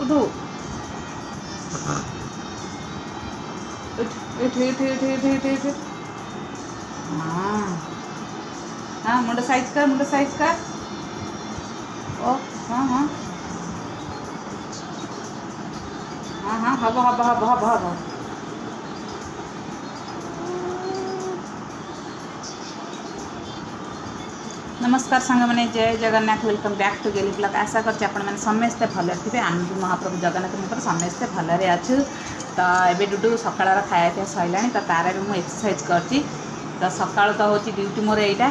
उठू उठ उठ उठ उठ उठ उठ उठ। हाँ हाँ मुंड साइज कर मुंड साइज कर। ओ हाँ हाँ हाँ हाँ hub hub hub hub hub. नमस्कार सांग मैंने जय जगन्नाथ वेलकम बैक टू गेली ब्लॉग। आशा करते आपण मैंने समस्ते भल थे। आम भी महाप्रभु जगन्नाथ समस्ते भलरे अच्छु। तो ये डुडू सकाल खाया पिया सरला तो तार भी मुझे एक्सरसाइज करती। तो सकाल तो हूँ ड्यूटी मोर यहाँ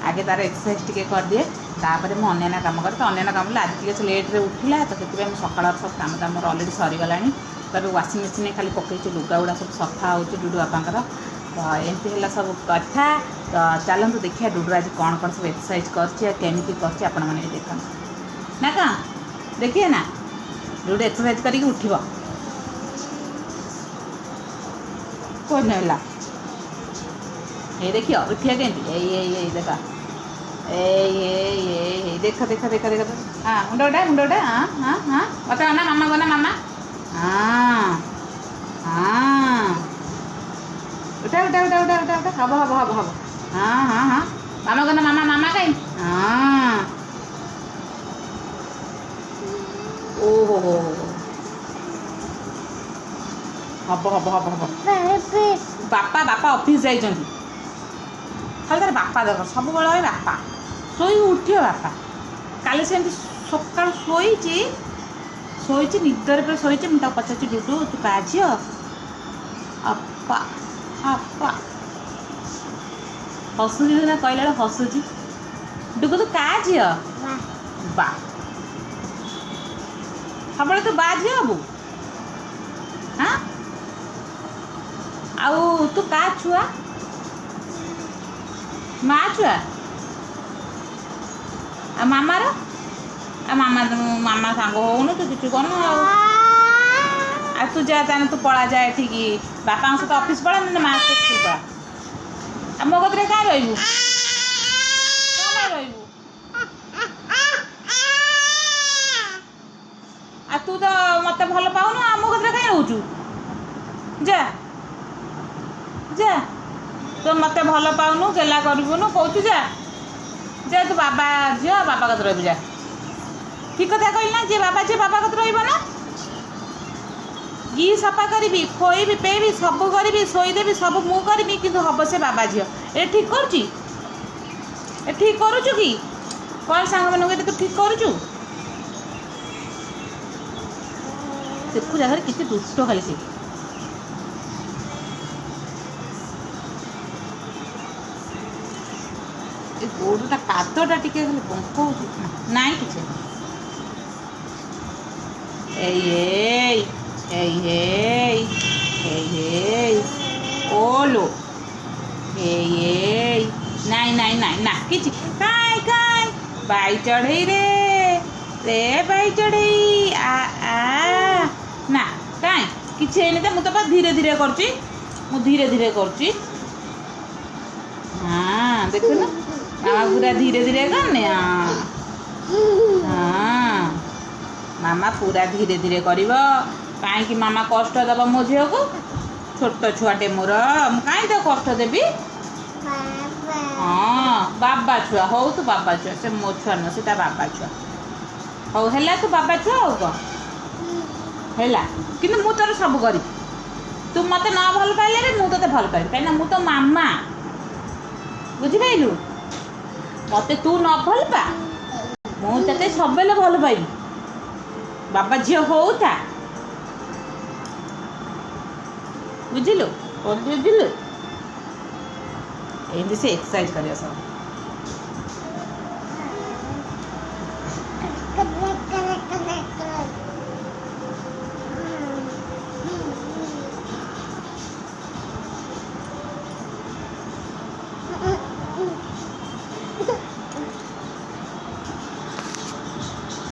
आगे तार एक्सरसाइज टी कर दिए तापर मुझे अन्य काम करे। तो अन्य काम आज टे लेट्रे उठला तो से सकाल सब कम दाम अलरेडी सरीगला। तो वाशिंग मशीन खाली पकई लुगा गुड़ा सब सफा हो डुडू बापांर। तो एमती है सब कथा। तो चलतु देखिए डुडू आज कौन कौन सब एक्सरसाइज करमी कर देखा ना कहाँ देखिए ना डुडू एक्सरसाइज करके उठब कौन है ये देखिए उठिया के देखा देख देख देख देख हाँ मुंडा हाँ हाँ हाँ बता ना मामा बना मामा हाँ हाँ उठा उठा उठा उठा उठा उठा हब हब हब हब हाँ हाँ हाँ मामा को ना मामा मामा कहीं हाँ ओहो हब हब हब हब बापा बापा ऑफिस जाइए खाली तार बापा देख सब बड़े बापा शोई उठियो बापा काली से सका शोची निदर पे शोची मुझे पचार डुडू तू का झी अपा अपा हसुची ना कहला हसुची डुगु तू का झी बा सब तू बा झी हबू हाँ आउ तू का छुआ माँ छुआ आ मामार आ मामा मामा सांग होनु तू किसी कौन आ तू जा ताने तू पड़ा जाए ठीक बापा सहित ऑफिस पड़ा ना माँ सहित स्कूल पड़ा आ मो कतरे क्या रही आ तू तो मत भल पाऊनु आ मो कतरे क्या रोचु जा जा तो मत भल पाऊनु गेला करूनु कौचु जा जा तू बाबा झी बाबा कत रही जा ठीक कथा कहना जे बाबा कत रही ना ये सफा करी खोईबी पेबी सब करी शोदेवी सब मु करी कि हम से बाबा झी ए ठीक करुच्ची ए ठीक करुचु कि कौन सांग मान तू ठीक करुचु देखु जगह किसी दुष्ट खाली से गोड़टा पादटा टी बंक हो नाई कि ओलो नाई नाई नाई ना कि काय काय बाई चढ़ई रे बाई चढ़ई आ आ ना काय कि मुझे तो धीरे धीरे करची मु धीरे धीरे करची हाँ देख ना मामा पूरा धीरे धीरे करने हाँ मामा पूरा धीरे धीरे कर कहीं मामा कष्ट दब मो झील को छोट छुआटे मोर कहीं तो कष्ट देवी हाँ बाबा छुआ हो तू बाबा छुआ से मो छुआ नुह से बाबा छुआ हो है तू बाबा छुआ हो कह है कि मु तोर सब करी तू मत न भल पाइले मुझे भल पाइबी कहीं मु तो मामा बुझिपाइलु मत तू न भल पा मुझे सब भल पाइबी बाबा झील हो था बुझिलु बुझिलु एमती से एक्सरसाइज कर सब